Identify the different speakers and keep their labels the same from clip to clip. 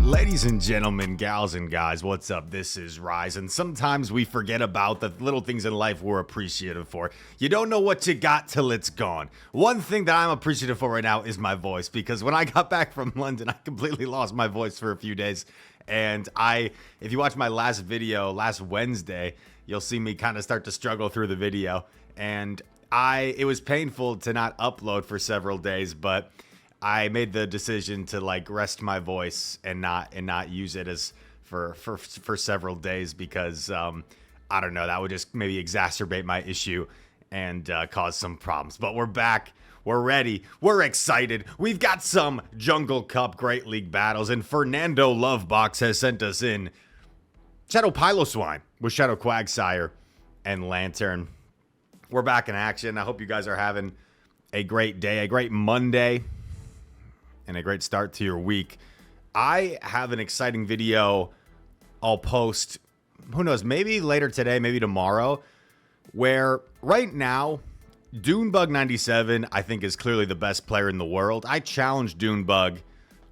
Speaker 1: Ladies and gentlemen, gals and guys, what's up? This is Rise, and sometimes we forget about the little things in life we're appreciative for. You don't know what you got till it's gone. One thing that I'm appreciative for right now is my voice, because when I got back from London, I completely lost my voice for a few days. And if you watch my last video, last Wednesday, you'll see me kind of start to struggle through the video. And it was painful to not upload for several days, but I made the decision to rest my voice and not use it as for several days because I don't know, that would just maybe exacerbate my issue and cause some problems. But we're back, we're ready, we're excited. We've got some Jungle Cup Great League battles, and Fernando Lovebox has sent us in Shadow Piloswine with Shadow Quagsire and Lantern. We're back in action. I hope you guys are having a great day, a great Monday, and a great start to your week. I have an exciting video I'll post, who knows, maybe later today, maybe tomorrow, where right now, Dunebug97, I think, is clearly the best player in the world. I challenged Dunebug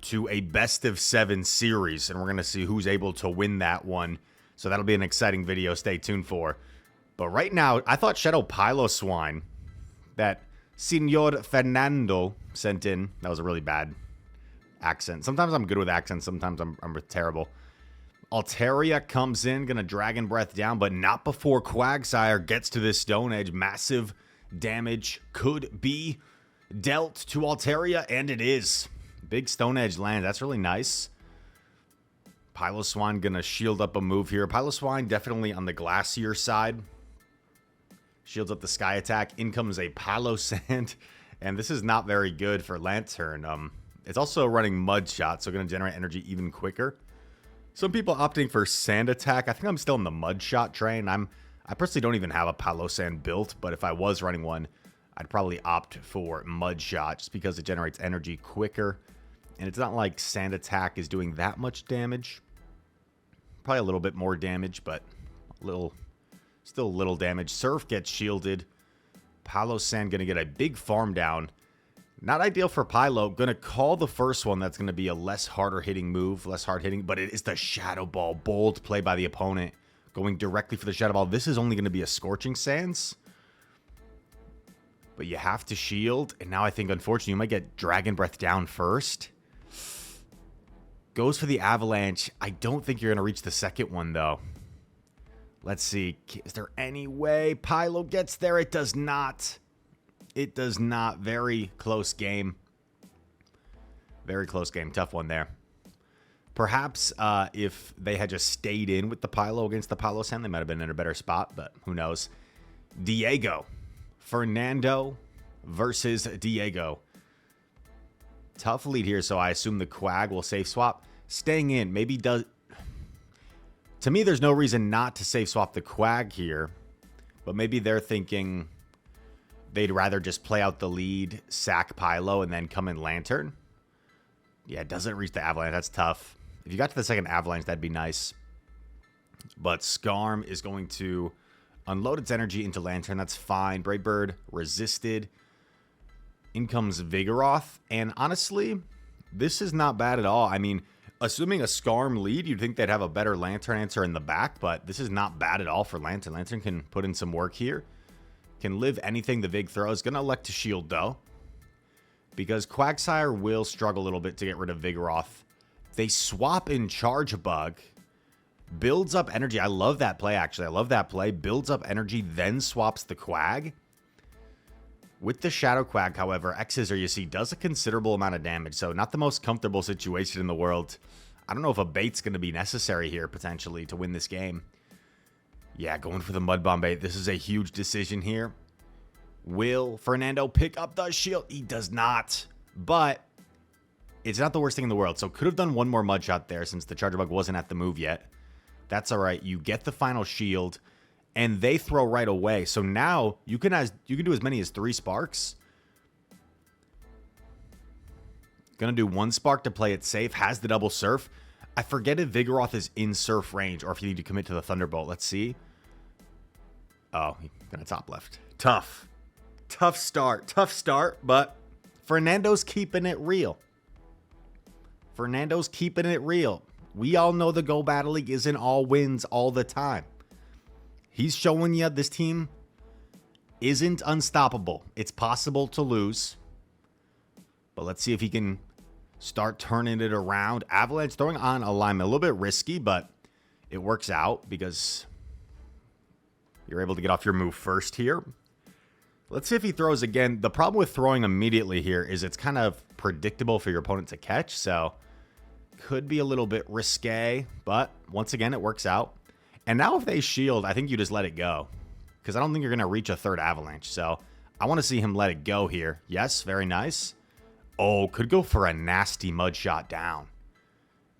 Speaker 1: to a best of 7 series, and we're going to see who's able to win that one. So that'll be an exciting video. Stay tuned for. But right now, I thought Shadow Piloswine, that Senor Fernando sent in, that was a really bad accent. Sometimes I'm good with accents, sometimes I'm terrible. Altaria comes in, gonna Dragon Breath down, but not before Quagsire gets to this Stone Edge. Massive damage could be dealt to Altaria, and it is. Big Stone Edge land, that's really nice. Piloswine gonna shield up a move here. Piloswine definitely on the glacier side. Shields up the Sky Attack. In comes a Pilosand, and this is not very good for Lantern. It's also running Mud Shot, so going to generate energy even quicker. Some people opting for Sand Attack. I think I'm still in the Mud Shot train. I personally don't even have a Pilosand built, but if I was running one, I'd probably opt for Mud Shot just because it generates energy quicker. And it's not like Sand Attack is doing that much damage. Probably a little bit more damage, but still a little damage. Surf gets shielded. Pilosand going to get a big farm down. Not ideal for Pylo. Going to call the first one. That's going to be a less harder hitting move. Less hard hitting. But it is the Shadow Ball. Bold play by the opponent. Going directly for the Shadow Ball. This is only going to be a Scorching Sands. But you have to shield. And now I think, unfortunately, you might get Dragon Breath down first. Goes for the Avalanche. I don't think you're going to reach the second one, though. Let's see. Is there any way Pylo gets there? It does not. It does not. Very close game. Very close game. Tough one there. Perhaps if they had just stayed in with the Pylo against the Pilosand, they might have been in a better spot, but who knows. Diego. Fernando versus Diego. Tough lead here, so I assume the Quag will safe swap. Staying in. Maybe does... To me, there's no reason not to safe swap the Quag here, but maybe they're thinking they'd rather just play out the lead, sack Pylo, and then come in Lantern. Yeah, it doesn't reach the Avalanche. That's tough. If you got to the second Avalanche, that'd be nice. But Skarm is going to unload its energy into Lantern. That's fine. Brave Bird resisted. In comes Vigoroth. And honestly, this is not bad at all. I mean, assuming a Skarm lead, you'd think they'd have a better Lantern answer in the back, but this is not bad at all for Lantern. Lantern can put in some work here. Can live anything the Vig throws. Going to elect to shield, though, because Quagsire will struggle a little bit to get rid of Vigoroth. They swap in Charge Bug. Builds up energy. I love that play, actually. I love that play. Builds up energy, then swaps the Quag. With the Shadow Quag, however, X-Scissor, you see, does a considerable amount of damage, so not the most comfortable situation in the world. I don't know if a bait's going to be necessary here, potentially, to win this game. Yeah, going for the Mud Bomb bait. This is a huge decision here. Will Fernando pick up the shield? He does not, but it's not the worst thing in the world. So could have done one more Mud Shot there since the Charger Bug wasn't at the move yet. That's all right. You get the final shield, and they throw right away. So now you can do as many as 3 sparks. Gonna do 1 spark to play it safe. Has the double surf. I forget if Vigoroth is in surf range or if you need to commit to the Thunderbolt. Let's see. Oh, he's gonna top left. Tough. Tough start, but Fernando's keeping it real. Fernando's keeping it real. We all know the Go Battle League isn't all wins all the time. He's showing you this team isn't unstoppable. It's possible to lose. But let's see if he can start turning it around. Avalanche throwing on alignment. A little bit risky, but it works out because you're able to get off your move first here. Let's see if he throws again. The problem with throwing immediately here is it's kind of predictable for your opponent to catch. So could be a little bit risque, but once again, it works out. And now if they shield, I think you just let it go because I don't think you're going to reach a third avalanche. So I want to see him let it go here. Yes, very nice. Oh, could go for a nasty mud shot down.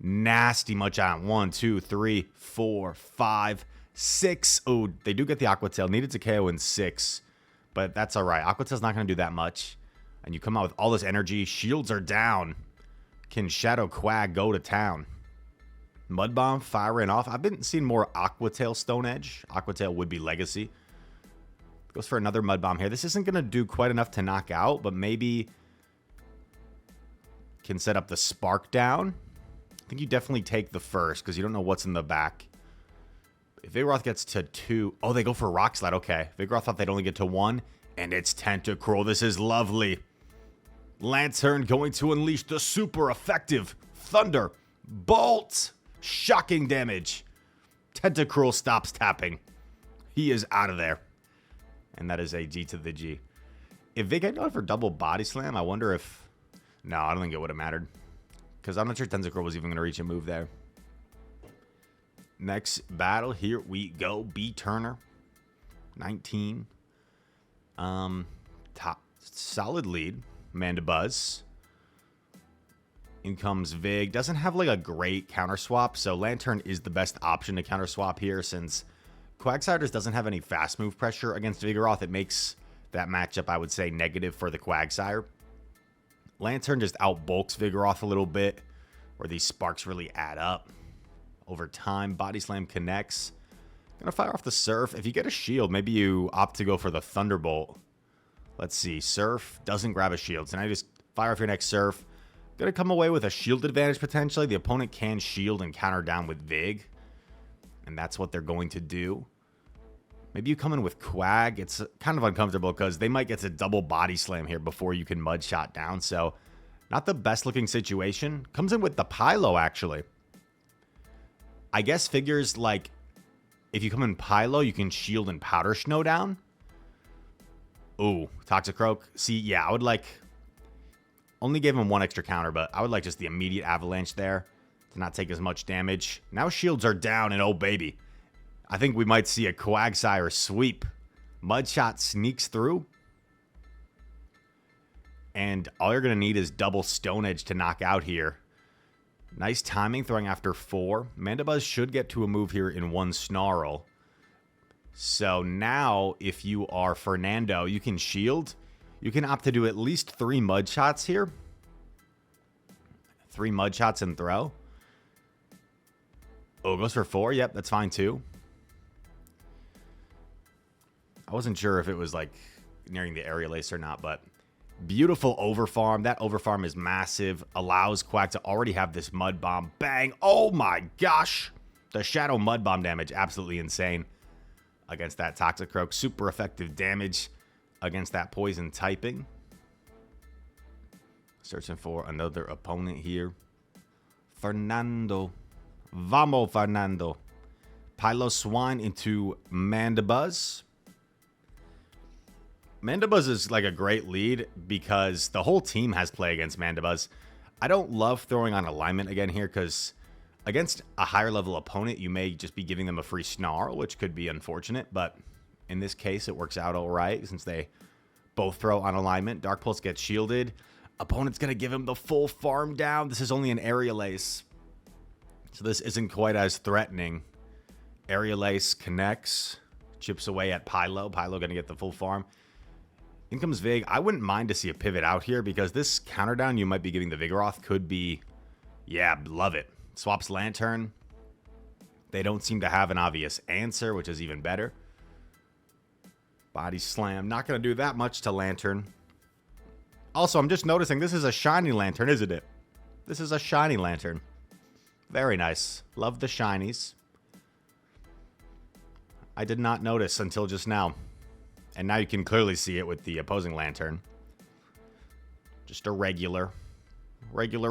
Speaker 1: Nasty mud shot. 1, 2, 3, 4, 5, 6. Oh, they do get the Aqua Tail. Needed to KO in 6, but that's all right. Aqua Tail's not going to do that much. And you come out with all this energy. Shields are down. Can Shadow Quag go to town? Mud Bomb firing off. I've been seeing more Aqua Tail Stone Edge. Aqua Tail would be Legacy. Goes for another Mud Bomb here. This isn't going to do quite enough to knock out, but maybe can set up the Spark down. I think you definitely take the first because you don't know what's in the back. If Vigoroth gets to 2... Oh, they go for Rock Slide. Okay. Vigoroth thought they'd only get to 1, and it's Tentacruel. This is lovely. Lantern going to unleash the super effective Thunder Bolt. Shocking damage. Tentacruel stops tapping. He is out of there. And that is a G to the G. If Vig had gone for double body slam, I wonder if... No, I don't think it would have mattered. Because I'm not sure Tentacruel was even going to reach a move there. Next battle, here we go. B Turner. 19. Top solid lead. Mandibuzz. In comes Vig. Doesn't have like a great counter swap, so Lantern is the best option to counter swap here since Quagsire just doesn't have any fast move pressure against Vigoroth. It makes that matchup, I would say, negative for the Quagsire. Lantern just outbulks Vigoroth a little bit, where these sparks really add up. Over time, Body Slam connects. Gonna fire off the Surf. If you get a shield, maybe you opt to go for the Thunderbolt. Let's see. Surf doesn't grab a shield, so now you just fire off your next Surf. Gonna come away with a shield advantage potentially. The opponent can shield and counter down with Vig, and that's what they're going to do. Maybe you come in with Quag. It's kind of uncomfortable because they might get to double body slam here before you can mud shot down. So not the best looking situation. Comes in with the Pilo actually. I guess figures like if you come in Pilo, you can shield and Powder Snow down. Ooh, Toxicroak. See, yeah, I would like... Only gave him 1 extra counter, but I would like just the immediate Avalanche there to not take as much damage. Now shields are down, and oh, baby. I think we might see a Quagsire sweep. Mudshot sneaks through. And all you're going to need is double Stone Edge to knock out here. Nice timing, throwing after 4. Mandibuzz should get to a move here in 1 Snarl. So now, if you are Fernando, you can shield. You can opt to do at least 3 mud shots here. 3 mud shots and throw. Oh, goes for 4. Yep, that's fine too. I wasn't sure if it was like nearing the area lace or not, but beautiful overfarm. That overfarm is massive. Allows Quack to already have this mud bomb. Bang. Oh my gosh. The shadow mud bomb damage. Absolutely insane against that Toxicroak. Super effective damage against that poison typing. Searching for another opponent here. Fernando. Vamos, Fernando. Piloswine into Mandibuzz. Mandibuzz is like a great lead because the whole team has play against Mandibuzz. I don't love throwing on alignment again here because against a higher level opponent, you may just be giving them a free Snarl, which could be unfortunate, but in this case, it works out all right since they both throw on alignment. Dark Pulse gets shielded. Opponent's going to give him the full farm down. This is only an Aerial Ace, so this isn't quite as threatening. Aerial Ace connects, chips away at Pilo. Pilo going to get the full farm. In comes Vig. I wouldn't mind to see a pivot out here because this counter down you might be giving the Vigoroth could be, yeah, love it. Swaps Lantern. They don't seem to have an obvious answer, which is even better. Body Slam. Not going to do that much to Lantern. Also, I'm just noticing this is a shiny Lantern, isn't it? This is a shiny Lantern. Very nice. Love the shinies. I did not notice until just now. And now you can clearly see it with the opposing Lantern. Just a regular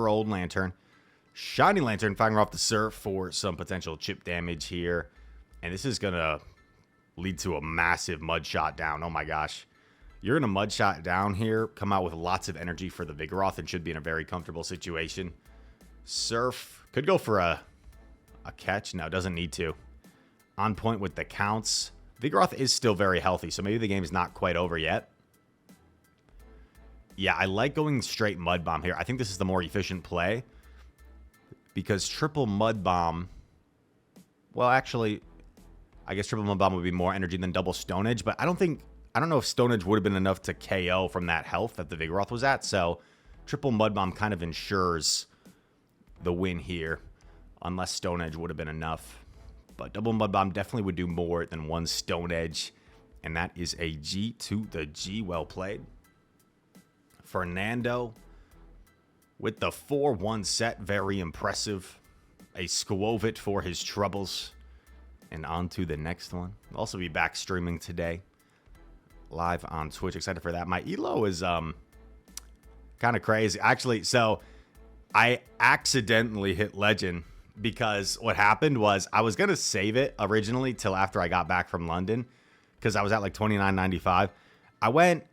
Speaker 1: old Lantern. Shiny Lantern firing off the Surf for some potential chip damage here. And this is going to lead to a massive Mud Shot down. Oh my gosh. You're in a Mud Shot down here. Come out with lots of energy for the Vigoroth and should be in a very comfortable situation. Surf could go for a catch. No, doesn't need to. On point with the counts. Vigoroth is still very healthy, so maybe the game's not quite over yet. Yeah, I like going straight Mud Bomb here. I think this is the more efficient play. Because triple Mud Bomb... Well, actually, I guess triple Mud Bomb would be more energy than double Stone Edge, but I don't know if Stone Edge would have been enough to KO from that health that the Vigoroth was at, so triple Mud Bomb kind of ensures the win here, unless Stone Edge would have been enough. But double Mud Bomb definitely would do more than one Stone Edge, and that is a G to the G. Well played. Fernando with the 4-1 set, very impressive. A Squovit for his troubles. And on to the next one. I'll also be back streaming today. Live on Twitch. Excited for that. My elo is kind of crazy. Actually, so I accidentally hit Legend because what happened was I was going to save it originally till after I got back from London because I was at like 29.95. I went,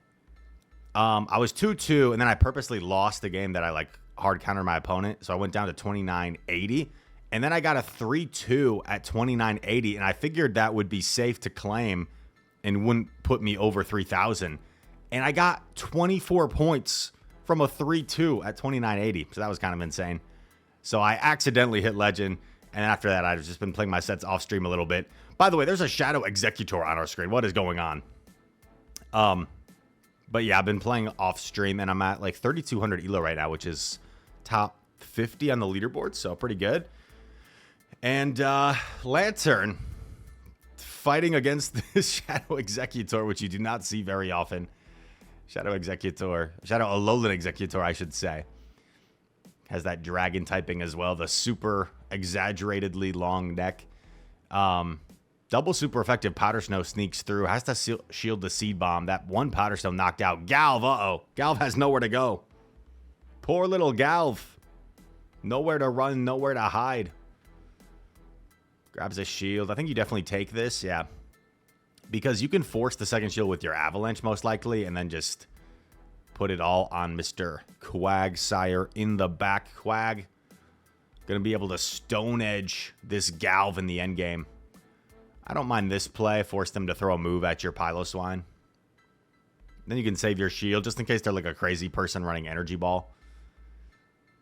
Speaker 1: I was 2-2 and then I purposely lost the game that I like hard countered my opponent. So I went down to 29.80 and then I got a 3-2 at 29.80 and I figured that would be safe to claim and wouldn't put me over 3,000. And I got 24 points from a 3-2 at 29.80. So that was kind of insane. So I accidentally hit Legend. And after that, I've just been playing my sets off stream a little bit. By the way, there's a Shadow Executor on our screen. What is going on? But yeah, I've been playing off stream. And I'm at like 3,200 elo right now, which is top 50 on the leaderboard. So pretty good. And Lantern fighting against this Shadow Executor, which you do not see very often. Shadow Alolan Executor, I should say. Has that dragon typing as well. The super exaggeratedly long neck. Double super effective Powder Snow sneaks through. Has to shield the Seed Bomb. That one Powder Snow knocked out. Galv, uh-oh. Galv has nowhere to go. Poor little Galv. Nowhere to run, nowhere to hide. Grabs a shield. I think you definitely take this, yeah. Because you can force the second shield with your Avalanche, most likely, and then just put it all on Mr. Quagsire in the back. Quag going to be able to Stone Edge this Galv in the endgame. I don't mind this play. Force them to throw a move at your Piloswine. Then you can save your shield, just in case they're like a crazy person running Energy Ball.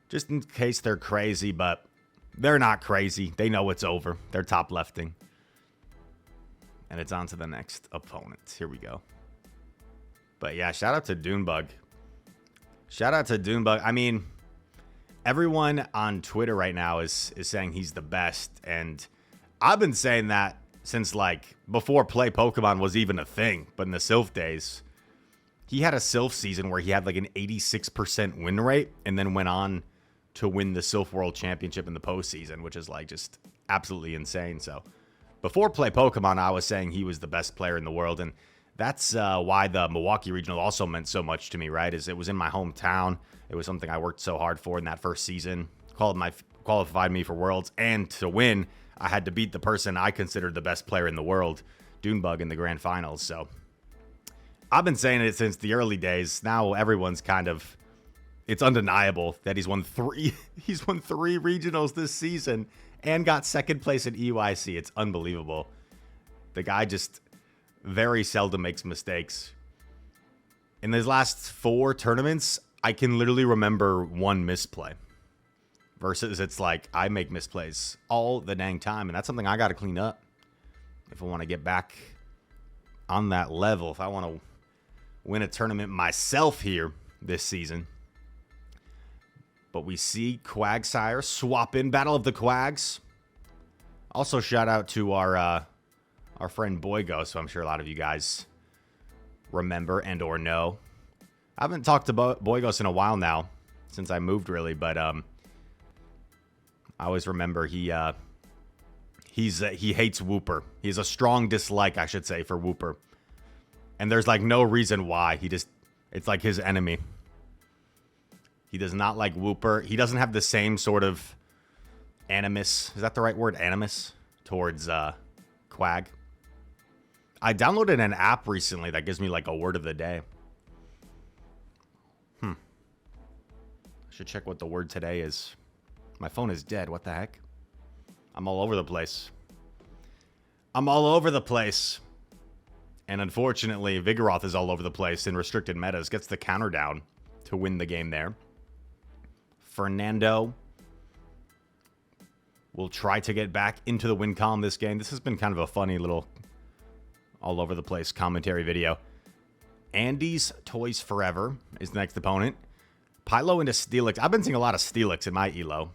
Speaker 1: Just in case they're crazy, but they're not crazy. They know it's over. They're top lefting. And it's on to the next opponent. Here we go. But yeah, shout out to Dunebug. Shout out to Dunebug. I mean, everyone on Twitter right now is saying he's the best. And I've been saying that since like before Play Pokemon was even a thing. But in the Sylph days, he had a Sylph season where he had like an 86% win rate and then went on to win the Sylph World Championship in the postseason, which is like just absolutely insane. So before Play Pokemon, I was saying he was the best player in the world. And that's why the Milwaukee Regional also meant so much to me, right? Is it was in my hometown. It was something I worked so hard for in that first season. Qualified me for Worlds. And to win, I had to beat the person I considered the best player in the world, Dunebug, in the grand finals. So I've been saying it since the early days. Now everyone's kind of... It's undeniable that he's won three regionals this season and got second place at EYC. It's unbelievable. The guy just very seldom makes mistakes. In his last 4 tournaments, I can literally remember one misplay. Versus it's like I make misplays all the dang time. And that's something I got to clean up if I want to get back on that level. If I want to win a tournament myself here this season. But we see Quagsire swap in. Battle of the Quags. Also, shout out to our friend Boygo, so I'm sure a lot of you guys remember and or know. I haven't talked about Boygos in a while now, since I moved really, but I always remember he hates Wooper. He has a strong dislike, I should say, for Wooper. And there's like no reason why. It's like his enemy. He does not like Wooper. He doesn't have the same sort of animus. Is that the right word? Animus? Towards Quag. I downloaded an app recently that gives me like a word of the day. I should check what the word today is. My phone is dead. What the heck? I'm all over the place. I'm all over the place. And unfortunately, Vigoroth is all over the place in restricted metas. Gets the counter down to win the game there. Fernando will try to get back into the win column this game. This has been kind of a funny little all over the place commentary video. Andy's Toys Forever is the next opponent. Pylo into Steelix. I've been seeing a lot of Steelix in my elo.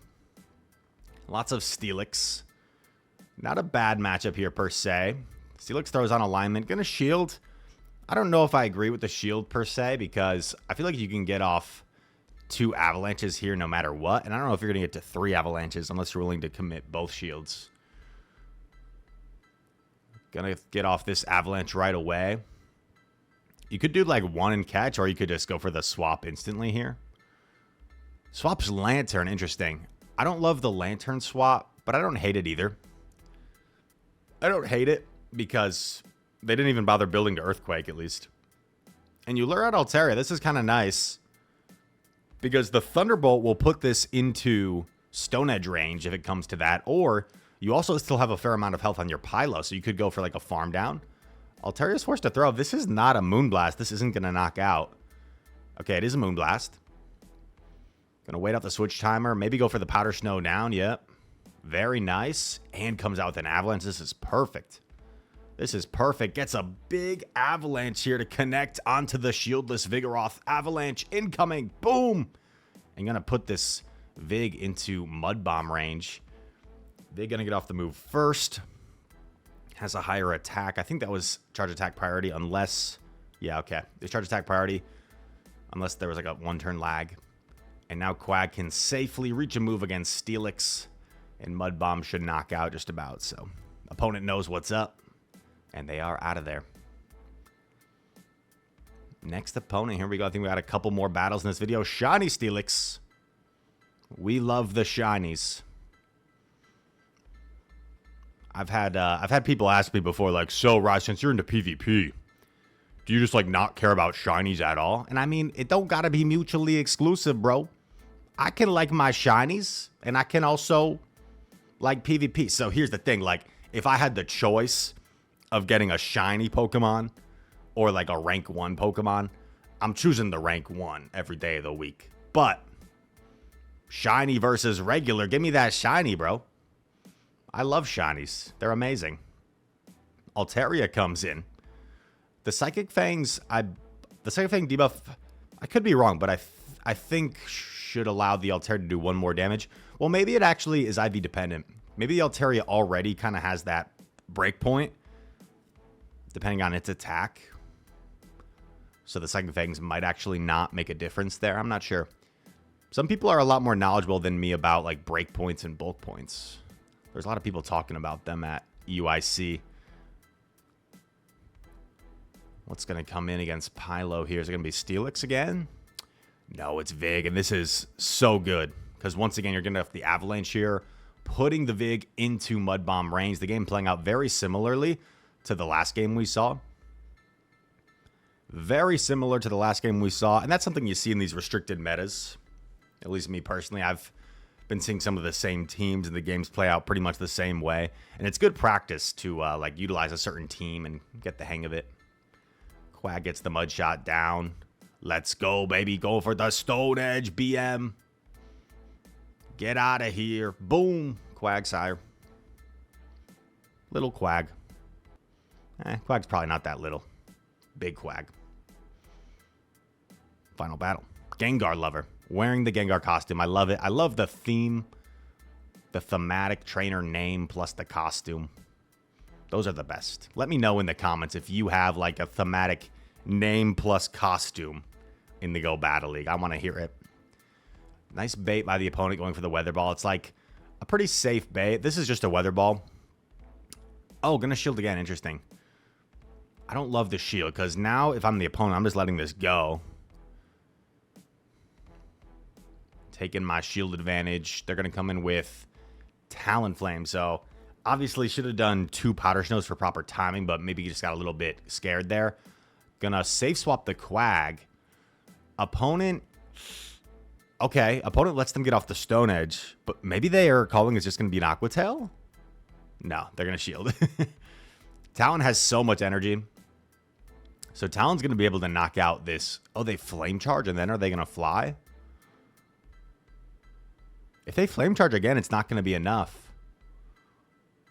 Speaker 1: Lots of Steelix. Not a bad matchup here per se. Steelix throws on alignment. Gonna shield. I don't know if I agree with the shield per se, because I feel like you can get off 2 avalanches here no matter what. And I don't know if you're gonna get to 3 avalanches unless you're willing to commit both shields. Gonna get off this avalanche right away. You could do like 1 and catch, or you could just go for the swap instantly here. Swap's Lantern, interesting. I don't love the Lantern swap, but I don't hate it either. I don't hate it because they didn't even bother building to Earthquake, at least. And you lure out Altaria. This is kind of nice because the Thunderbolt will put this into Stone Edge range if it comes to that, or you also still have a fair amount of health on your Pylo, so you could go for like a farm down. Altaria's forced to throw. This is not a Moonblast. This isn't going to knock out. Okay, it is a Moonblast. Gonna wait out the switch timer. Maybe go for the Powder Snow down. Yep. Very nice. And comes out with an Avalanche. This is perfect. This is perfect. Gets a big Avalanche here to connect onto the shieldless Vigoroth. Avalanche incoming. Boom. And gonna put this Vig into Mud Bomb range. Vig gonna get off the move first. Has a higher attack. I think that was charge attack priority unless... Yeah, okay. It's charge attack priority unless there was like a 1-turn lag. And now Quag can safely reach a move against Steelix. And Mud Bomb should knock out just about. So, opponent knows what's up. And they are out of there. Next opponent. Here we go. I think we got a couple more battles in this video. Shiny Steelix. We love the shinies. I've had people ask me before, like, so, Raj, since you're into PvP, do you just, like, not care about shinies at all? And I mean, it don't gotta be mutually exclusive, bro. I can like my shinies, and I can also like PvP. So here's the thing, like, if I had the choice of getting a shiny Pokemon or like a rank 1 Pokemon, I'm choosing the rank 1 every day of the week. But shiny versus regular, give me that shiny, bro. I love shinies. They're amazing. Altaria comes in. The Psychic Fangs, the Psychic Fang debuff, I could be wrong, but I think should allow the Altaria to do 1 more damage. Well, maybe it actually is IV dependent. Maybe the Altaria already kind of has that breakpoint, depending on its attack. So the Psychic Fangs might actually not make a difference there. I'm not sure. Some people are a lot more knowledgeable than me about like breakpoints and bulk points. There's a lot of people talking about them at UIC. What's going to come in against Pylo here? Is it going to be Steelix again? No, it's Vig, and this is so good. Because once again, you're going to have the Avalanche here, putting the Vig into Mud Bomb range. The game playing out very similarly to the last game we saw. Very similar to the last game we saw, and that's something you see in these restricted metas. At least me personally, I've been seeing some of the same teams, and the games play out pretty much the same way. And it's good practice to like utilize a certain team and get the hang of it. Quag gets the mud shot down. Let's go, baby. Go for the Stone Edge BM. Get out of here. Boom. Quagsire. Little Quag. Quag's probably not that little. Big Quag. Final battle. Gengar lover. Wearing the Gengar costume. I love it. I love the theme. The thematic trainer name plus the costume. Those are the best. Let me know in the comments if you have like a thematic name plus costume in the Go Battle League. I want to hear it. Nice bait by the opponent going for the Weather Ball. It's like A pretty safe bait. This is just a weather ball. Oh, gonna shield again. Interesting. I don't love the shield because now if I'm the opponent, I'm just letting this go. Taking my shield advantage. They're gonna come in with Talonflame. So obviously should have done 2 Powder Snows for proper timing, but maybe you just got a little bit scared there. Gonna safe swap the Quag. Opponent. Okay, opponent lets them get off the Stone Edge, but maybe they are calling it's just going to be an Aqua Tail? No, they're going to shield. Talon has so much energy. So Talon's going to be able to knock out this. Oh, they Flame Charge, and then are they going to fly? If they Flame Charge again, it's not going to be enough.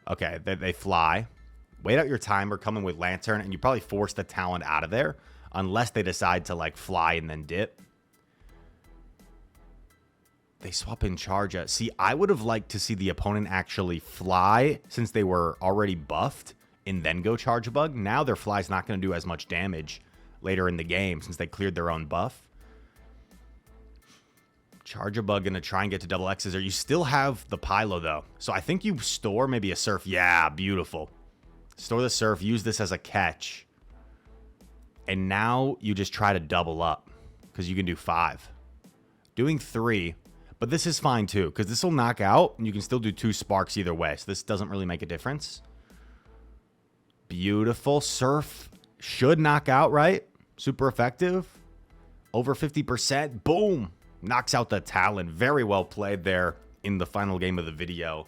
Speaker 1: Okay, they fly. Wait out your timer, come in with Lantern, and you probably force the Talon out of there. Unless they decide to, like, fly and then dip. They swap in charge. See, I would have liked to see the opponent actually fly since they were already buffed and then go Charge Bug. Now their fly's not going to do as much damage later in the game since they cleared their own buff. Charge Bug going to try and get to double X's. Or you still have the Pilo, though. So I think you store maybe a Surf. Yeah, beautiful. Store the Surf. Use this as a catch. And now you just try to double up because you can do 5. Doing 3. But this is fine, too, because this will knock out, and you can still do 2 Sparks either way. So this doesn't really make a difference. Beautiful. Surf should knock out, right? Super effective. Over 50%. Boom. Knocks out the Talon. Very well played there in the final game of the video.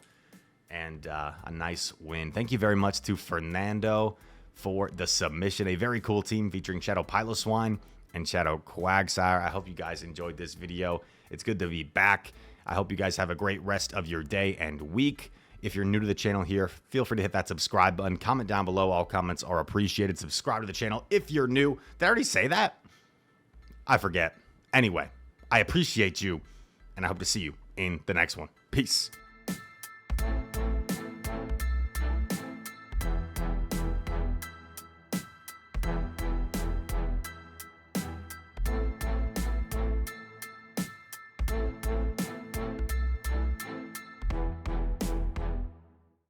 Speaker 1: And a nice win. Thank you very much to Fernando for the submission. A very cool team featuring Shadow Piloswine and Shadow Quagsire. I hope you guys enjoyed this video. It's good to be back. I hope you guys have a great rest of your day and week. If you're new to the channel here, feel free to hit that subscribe button. Comment down below. All comments are appreciated. Subscribe to the channel if you're new. Did I already say that? I forget. Anyway, I appreciate you, and I hope to see you in the next one. Peace.